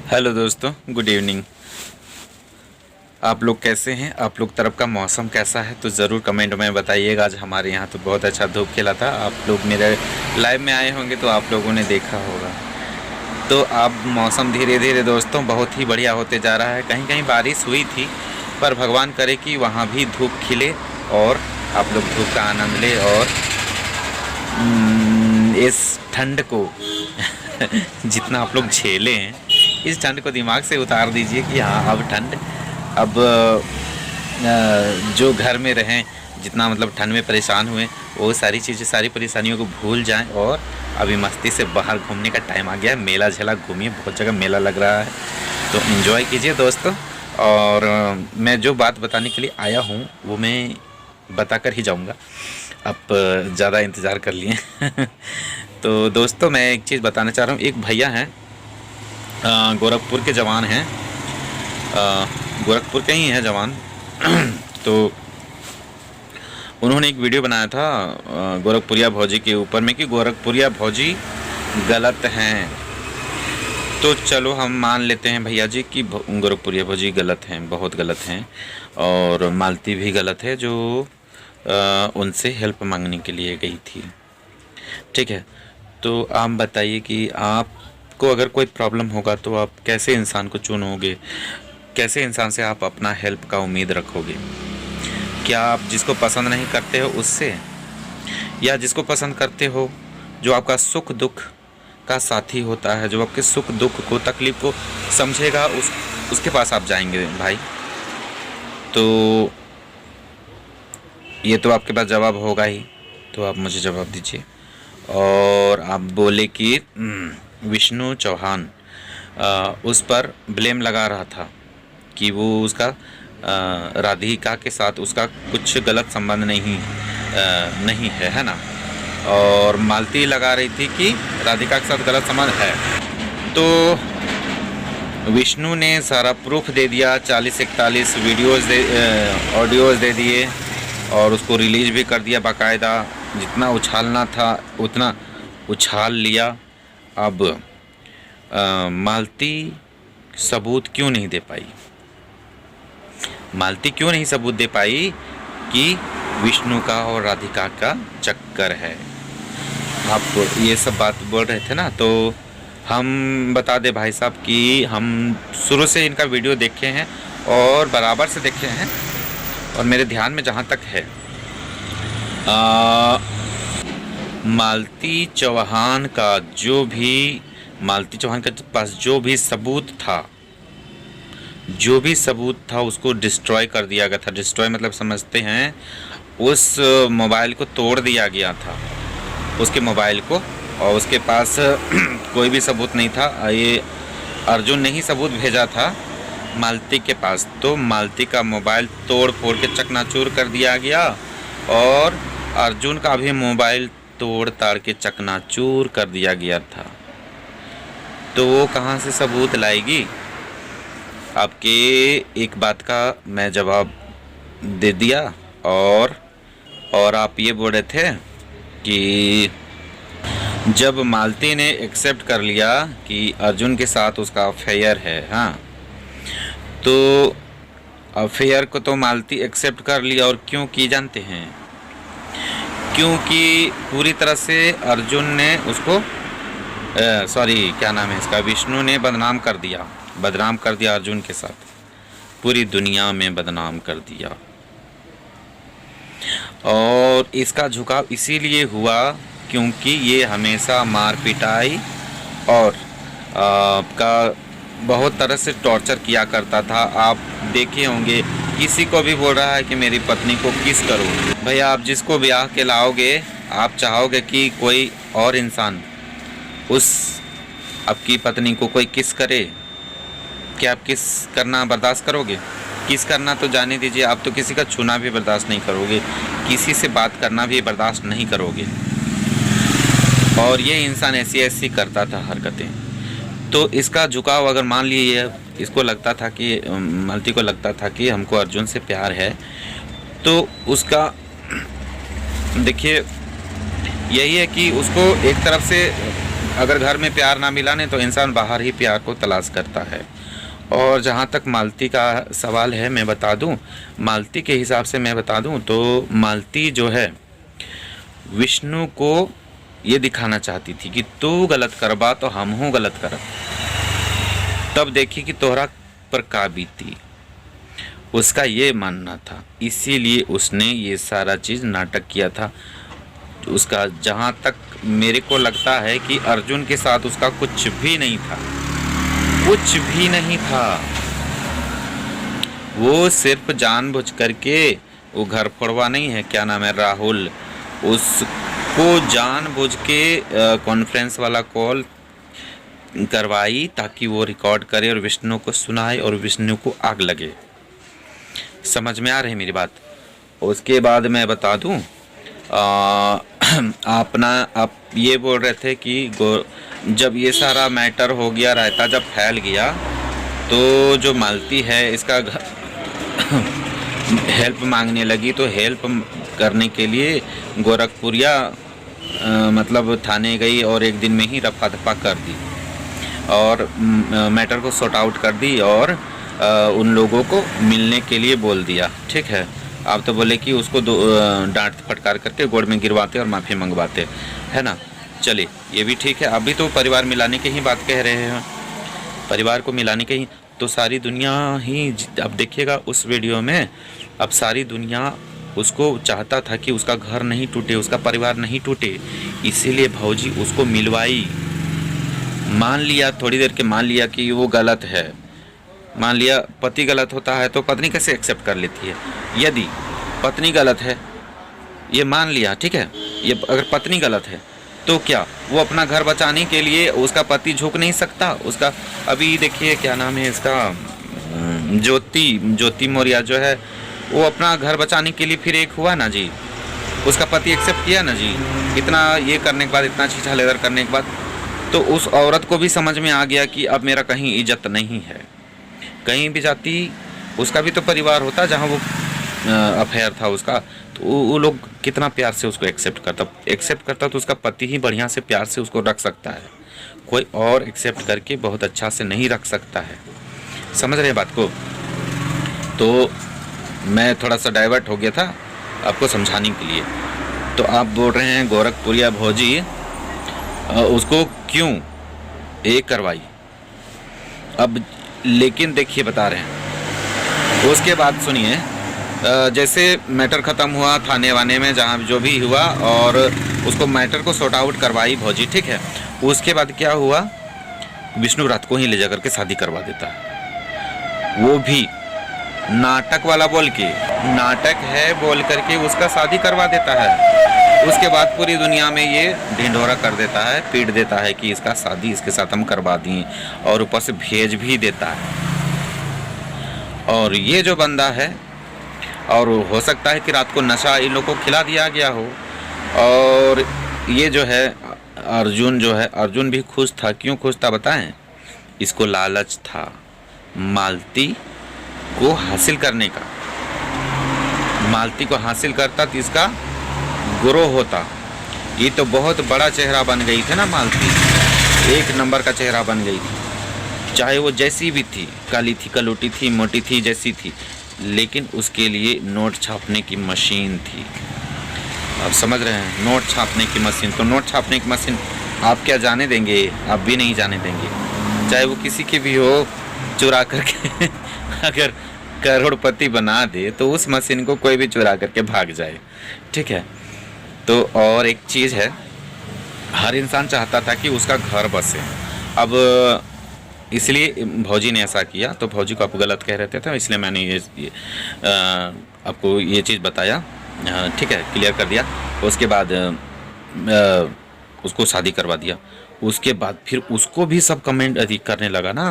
Hello दोस्तों, good evening. आप लोग कैसे हैं? आप लोग तरफ का मौसम कैसा है तो ज़रूर कमेंट में बताइएगा। आज हमारे यहाँ तो बहुत अच्छा धूप खिला था। आप लोग मेरे लाइव में आए होंगे तो आप लोगों ने देखा होगा। तो अब मौसम धीरे धीरे दोस्तों बहुत ही बढ़िया होते जा रहा है। कहीं कहीं बारिश हुई थी, पर भगवान करे कि वहाँ भी धूप खिले और आप लोग धूप का आनंद लें और इस ठंड को जितना आप झेले हैं, इस ठंड को दिमाग से उतार दीजिए कि हाँ, अब ठंड, अब जो घर में रहें, जितना ठंड में परेशान हुए, वो सारी चीज़ें, सारी परेशानियों को भूल जाएं और अभी मस्ती से बाहर घूमने का टाइम आ गया है। मेला झेला घूमिए, बहुत जगह मेला लग रहा है, तो एंजॉय कीजिए दोस्तों। और मैं जो बात बताने के लिए आया हूँ वो मैं बताकर ही जाऊँगा, आप ज़्यादा इंतज़ार कर लिए। तो दोस्तों, मैं एक चीज़ बताना चाह रहा हूँ। एक भैया हैं, गोरखपुर के जवान हैं, गोरखपुर के ही हैं जवान। तो उन्होंने एक वीडियो बनाया था गोरखपुरिया भौजी के ऊपर में कि गोरखपुरिया भौजी गलत हैं। तो चलो हम मान लेते हैं भैया जी कि गोरखपुरिया भौजी गलत हैं, बहुत गलत हैं, और मालती भी गलत है जो उनसे हेल्प मांगने के लिए गई थी। ठीक है, तो आप बताइए कि आपको अगर कोई प्रॉब्लम होगा तो आप कैसे इंसान को चुनोगे? कैसे इंसान से आप अपना हेल्प का उम्मीद रखोगे? क्या आप जिसको पसंद नहीं करते हो उससे, या जिसको पसंद करते हो जो आपका सुख दुख का साथी होता है, जो आपके सुख दुख को, तकलीफ को समझेगा, उसके पास आप जाएंगे भाई? तो ये तो आपके पास जवाब होगा ही, तो आप मुझे जवाब दीजिए। और आप बोले कि विष्णु चौहान उस पर ब्लेम लगा रहा था कि वो उसका राधिका के साथ उसका कुछ गलत संबंध नहीं है ना। और मालती लगा रही थी कि राधिका के साथ गलत संबंध है। तो विष्णु ने सारा प्रूफ दे दिया, 40-41 ऑडियोज़ दे दिए और उसको रिलीज़ भी कर दिया बाकायदा। जितना उछालना था उतना उछाल लिया। अब मालती सबूत क्यों नहीं दे पाई? मालती क्यों नहीं सबूत दे पाई कि विष्णु का और राधिका का चक्कर है? आप ये सब बात बोल रहे थे ना, तो हम बता दे भाई साहब कि हम शुरू से इनका वीडियो देखे हैं और बराबर से देखे हैं, और मेरे ध्यान में जहाँ तक है, मालती चौहान के पास जो भी सबूत था उसको डिस्ट्रॉय कर दिया गया था। डिस्ट्रॉय मतलब समझते हैं, उस मोबाइल को तोड़ दिया गया था, उसके मोबाइल को, और उसके पास कोई भी सबूत नहीं था। ये अर्जुन ने ही सबूत भेजा था मालती के पास, तो मालती का मोबाइल तोड़ फोड़ के चकनाचूर कर दिया गया और अर्जुन का भी मोबाइल तोड़ ताड़ के चकनाचूर कर दिया गया था। तो वो कहाँ से सबूत लाएगी? आपके एक बात का मैं जवाब दे दिया, और आप ये बोल रहे थे कि जब मालती ने एक्सेप्ट कर लिया कि अर्जुन के साथ उसका अफेयर है, हाँ, तो अफेयर को तो मालती एक्सेप्ट कर लिया, और क्यों की जानते हैं? क्योंकि पूरी तरह से अर्जुन ने उसको क्या नाम है इसका, विष्णु ने बदनाम कर दिया अर्जुन के साथ, पूरी दुनिया में बदनाम कर दिया। और इसका झुकाव इसीलिए हुआ क्योंकि ये हमेशा मार पिटाई और का बहुत तरह से टॉर्चर किया करता था। आप देखे होंगे, किसी को भी बोल रहा है कि मेरी पत्नी को किस करो। भैया, आप जिसको ब्याह के लाओगे, आप चाहोगे कि कोई और इंसान उस आपकी पत्नी को कोई किस करे? क्या आप किस करना बर्दाश्त करोगे? किस करना तो जाने दीजिए, आप तो किसी का छूना भी बर्दाश्त नहीं करोगे, किसी से बात करना भी बर्दाश्त नहीं करोगे। और ये इंसान ऐसी करता था हरकतें। तो इसका झुकाव, अगर मान लीजिए इसको लगता था कि मालती को लगता था कि हमको अर्जुन से प्यार है, तो उसका देखिए यही है कि उसको एक तरफ से अगर घर में प्यार ना मिला नहीं तो इंसान बाहर ही प्यार को तलाश करता है। और जहाँ तक मालती का सवाल है, मैं बता दूं, मालती के हिसाब से मैं बता दूं तो मालती जो है विष्णु को ये दिखाना चाहती थी कि तू गलत करबा तो हम हूँ गलत करब, तब देखी कि तोहरा पर का बीती, उसका ये मानना था। इसीलिए उसने ये सारा चीज़ नाटक किया था। उसका जहाँ तक मेरे को लगता है कि अर्जुन के साथ उसका कुछ भी नहीं था, कुछ भी नहीं था। वो सिर्फ जानबूझ करके, वो घर फोड़वा नहीं है, क्या नाम है, राहुल, उसको जानबूझ के कॉन्फ्रेंस वाला कॉल करवाई ताकि वो रिकॉर्ड करे और विष्णु को सुनाए और विष्णु को आग लगे। समझ में आ रही मेरी बात। उसके बाद मैं बता दूं, आप ये बोल रहे थे कि जब ये सारा मैटर हो गया, रायता जब फैल गया, तो जो मालती है इसका हेल्प मांगने लगी। तो हेल्प करने के लिए गोरखपुरिया मतलब थाने गई और एक दिन में ही रफा दफा कर दी और मैटर को सॉर्ट आउट कर दी और उन लोगों को मिलने के लिए बोल दिया। ठीक है, आप तो बोले कि उसको डांट फटकार करके गोड़ में गिरवाते और माफ़ी मंगवाते, है ना। चलिए, ये भी ठीक है। अभी तो परिवार मिलाने की ही बात कह रहे हैं, परिवार को मिलाने के ही तो सारी दुनिया ही, अब देखिएगा उस वीडियो में, अब सारी दुनिया उसको चाहता था कि उसका घर नहीं टूटे, उसका परिवार नहीं टूटे, इसीलिए भौजी उसको मिलवाई। मान लिया, थोड़ी देर के मान लिया कि वो गलत है, मान लिया पति गलत होता है तो पत्नी कैसे एक्सेप्ट कर लेती है। यदि पत्नी गलत है, ये मान लिया, ठीक है, ये अगर पत्नी गलत है तो क्या वो अपना घर बचाने के लिए उसका पति झुक नहीं सकता? उसका अभी देखिए क्या नाम है इसका, ज्योति मौर्य जो है, वो अपना घर बचाने के लिए फिर एक हुआ ना जी, उसका पति एक्सेप्ट किया ना जी। इतना ये करने के बाद, इतना छीछा लेदर करने के बाद, तो उस औरत को भी समझ में आ गया कि अब मेरा कहीं इज्जत नहीं है। कहीं भी जाती, उसका भी तो परिवार होता जहाँ वो अफेयर था उसका, तो वो लोग कितना प्यार से उसको एक्सेप्ट करता तो उसका पति ही बढ़िया से प्यार से उसको रख सकता है, कोई और एक्सेप्ट करके बहुत अच्छा से नहीं रख सकता है। समझ रहे बात को? तो मैं थोड़ा सा डाइवर्ट हो गया था आपको समझाने के लिए। तो आप बोल रहे हैं गोरखपुरिया भौजी उसको क्यों एक करवाई। अब लेकिन देखिए बता रहे हैं, उसके बाद सुनिए, जैसे मैटर ख़त्म हुआ थाने वाने में जहाँ जो भी हुआ, और उसको मैटर को सॉर्ट आउट करवाई भौजी, ठीक है। उसके बाद क्या हुआ, विष्णु रात को ही ले जा करके शादी करवा देता है, वो भी नाटक वाला बोल के, नाटक है बोल करके उसका शादी करवा देता है। उसके बाद पूरी दुनिया में ये ढिंढोरा कर देता है, पीट देता है कि इसका शादी इसके साथ हम करवा दिए, और ऊपर से भेज भी देता है। और ये जो बंदा है, और हो सकता है कि रात को नशा इन लोगों को खिला दिया गया हो, और ये जो है अर्जुन जो है, अर्जुन भी खुश था। क्यों खुश था बताएं? इसको लालच था मालती को हासिल करने का। मालती को हासिल करता तो इसका ग्रो होता। ये तो बहुत बड़ा चेहरा बन गई थी ना मालती, एक नंबर का चेहरा बन गई थी, चाहे वो जैसी भी थी, काली थी, कलूटी थी, मोटी थी, जैसी थी, लेकिन उसके लिए नोट छापने की मशीन थी। आप समझ रहे हैं, नोट छापने की मशीन। तो नोट छापने की मशीन आप क्या जाने देंगे? आप भी नहीं जाने देंगे, चाहे वो किसी की भी हो, चुरा करके अगर करोड़पति बना दे तो उस मशीन को कोई भी चुरा करके भाग जाए, ठीक है। तो और एक चीज़ है, हर इंसान चाहता था कि उसका घर बसे। अब इसलिए भौजी ने ऐसा किया, तो भौजी को आप गलत कह रहे थे, इसलिए मैंने ये आपको ये चीज़ बताया, ठीक है, क्लियर कर दिया। उसके बाद उसको शादी करवा दिया। उसके बाद फिर उसको भी सब कमेंट अधिक करने लगा ना,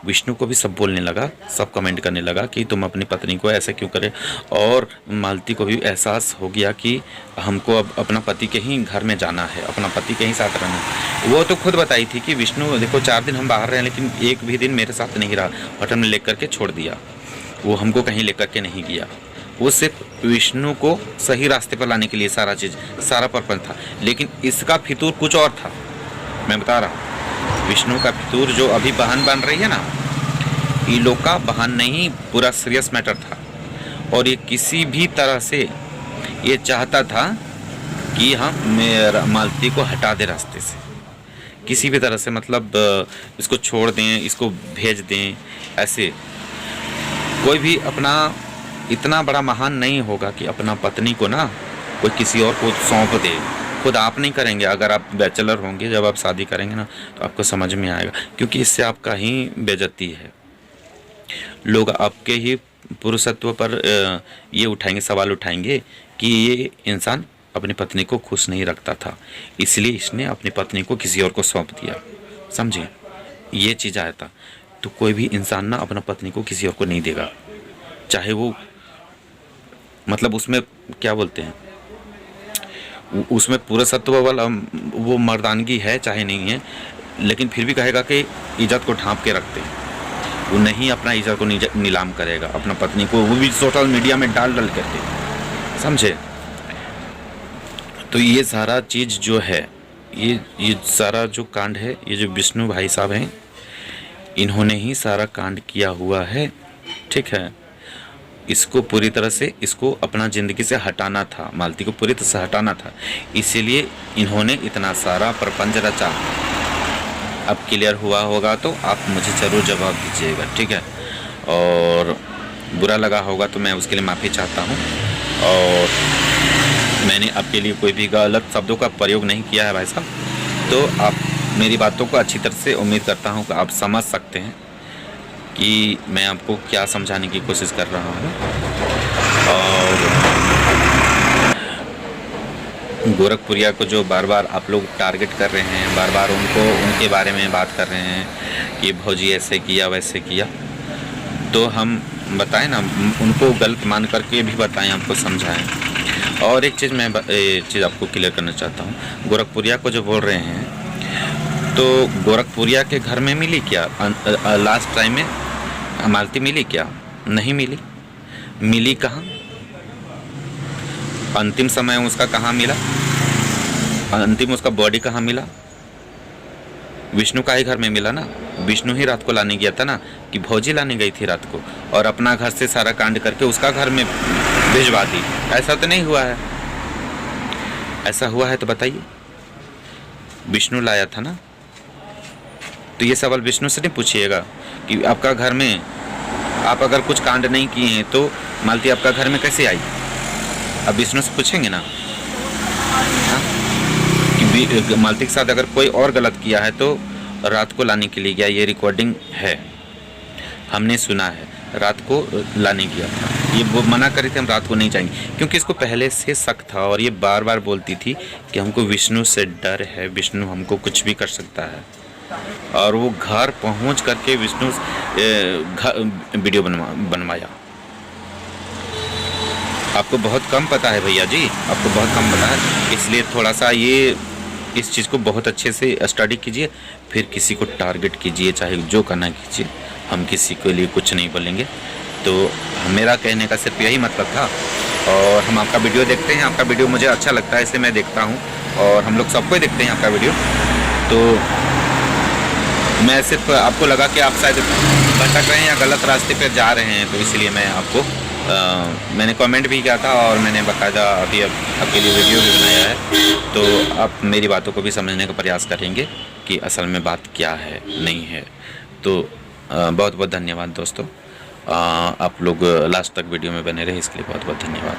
विष्णु को भी सब बोलने लगा, सब कमेंट करने लगा कि तुम अपनी पत्नी को ऐसे क्यों करे। और मालती को भी एहसास हो गया कि हमको अब अपना पति के ही घर में जाना है, अपना पति के ही साथ रहना है। वो तो खुद बताई थी कि विष्णु देखो 4 दिन हम बाहर रहे, लेकिन एक भी दिन मेरे साथ नहीं रहा, होटल में लेकर के छोड़ दिया, वो हमको कहीं लेकर के नहीं गया। वो सिर्फ विष्णु को सही रास्ते पर लाने के लिए सारा पर्पस था, लेकिन इसका फितूर कुछ और था। मैं बता रहा हूँ, विष्णु का फितूर जो अभी बहन बन रही है ना, ये लोग का बहन नहीं, पूरा सीरियस मैटर था। और ये किसी भी तरह से ये चाहता था कि हम मेरा मालती को हटा दे रास्ते से, किसी भी तरह से, मतलब इसको छोड़ दें, इसको भेज दें। ऐसे कोई भी अपना इतना बड़ा महान नहीं होगा कि अपना पत्नी को ना कोई किसी और को सौंप दे। खुद आप नहीं करेंगे, अगर आप बैचलर होंगे, जब आप शादी करेंगे ना तो आपको समझ में आएगा, क्योंकि इससे आपका ही बेइज्जती है। लोग आपके ही पुरुषत्व पर ये उठाएंगे, सवाल उठाएंगे कि ये इंसान अपनी पत्नी को खुश नहीं रखता था, इसलिए इसने अपनी पत्नी को किसी और को सौंप दिया। समझे, ये चीज़ आया था। तो कोई भी इंसान ना अपना पत्नी को किसी और को नहीं देगा, चाहे वो, मतलब उसमें क्या बोलते हैं, उसमें पुरुषत्व वाला वो मर्दानगी है चाहे नहीं है, लेकिन फिर भी कहेगा कि इज्जत को ढांप के रखते हैं। वो नहीं अपना इज्जत को नीलाम करेगा, अपना पत्नी को, वो भी सोशल मीडिया में डाल करके। समझे, तो ये सारा चीज़ जो है, ये सारा जो कांड है, ये जो विष्णु भाई साहब हैं, इन्होंने ही सारा कांड किया हुआ है। ठीक है, इसको पूरी तरह से, इसको अपना ज़िंदगी से हटाना था, मालती को पूरी तरह से हटाना था, इसीलिए इन्होंने इतना सारा प्रपंच रचा। अब क्लियर हुआ होगा तो आप मुझे ज़रूर जवाब दीजिएगा, ठीक है। और बुरा लगा होगा तो मैं उसके लिए माफ़ी चाहता हूँ, और मैंने आपके लिए कोई भी गलत शब्दों का प्रयोग नहीं किया है भाई साहब। तो आप मेरी बातों को अच्छी तरह से, उम्मीद करता हूँ कि आप समझ सकते हैं कि मैं आपको क्या समझाने की कोशिश कर रहा हूँ। और गोरखपुरिया को जो बार बार आप लोग टारगेट कर रहे हैं, बार बार उनको, उनके बारे में बात कर रहे हैं कि भौजी ऐसे किया वैसे किया, तो हम बताएं ना, उनको गलत मान करके भी बताएं, आपको समझाएं। और एक चीज़ मैं चीज़ आपको क्लियर करना चाहता हूँ, गोरखपुरिया को जो बोल रहे हैं, तो गोरखपुरिया के घर में मिली क्या लास्ट टाइम में मालती? मिली क्या? नहीं मिली। मिली कहाँ? अंतिम समय उसका कहाँ मिला? अंतिम उसका बॉडी कहाँ मिला? विष्णु का ही घर में मिला ना। विष्णु ही रात को लाने गया था ना, कि भौजी लाने गई थी रात को, और अपना घर से सारा कांड करके उसका घर में भिजवा दी। ऐसा तो नहीं हुआ है? ऐसा हुआ है तो बताइए। विष्णु लाया था ना, तो ये सवाल विष्णु से नहीं पूछिएगा कि आपका घर में, आप अगर कुछ कांड नहीं किए हैं तो मालती आपका घर में कैसे आई? अब विष्णु से पूछेंगे ना, हाँ? कि मालती के साथ अगर कोई और गलत किया है तो रात को लाने के लिए गया, ये रिकॉर्डिंग है, हमने सुना है, रात को लाने गया था। ये वो मना करे थे हम रात को नहीं जाएंगे, क्योंकि इसको पहले से शक था, और ये बार बार बोलती थी कि हमको विष्णु से डर है, विष्णु हमको कुछ भी कर सकता है। और वो घर पहुंच करके विष्णु वीडियो बनवाया। आपको बहुत कम पता है भैया जी, आपको बहुत कम पता है, इसलिए थोड़ा सा ये इस चीज़ को बहुत अच्छे से स्टडी कीजिए, फिर किसी को टारगेट कीजिए, चाहे जो करना कीजिए, हम किसी के लिए कुछ नहीं बोलेंगे। तो मेरा कहने का सिर्फ यही मतलब था। और हम आपका वीडियो देखते हैं, आपका वीडियो मुझे अच्छा लगता है, इसे मैं देखता हूँ, और हम लोग सबको देखते हैं आपका वीडियो। तो मैं सिर्फ, आपको लगा कि आप शायद भटक रहे हैं या गलत रास्ते पर जा रहे हैं, तो इसलिए मैं आपको मैंने कमेंट भी किया था, और मैंने बाकायदा अभी आपके लिए वीडियो भी बनाया है। तो आप मेरी बातों को भी समझने का प्रयास करेंगे कि असल में बात क्या है, नहीं है। तो बहुत बहुत धन्यवाद दोस्तों, आप लोग लास्ट तक वीडियो में बने रहे, इसके लिए बहुत बहुत धन्यवाद।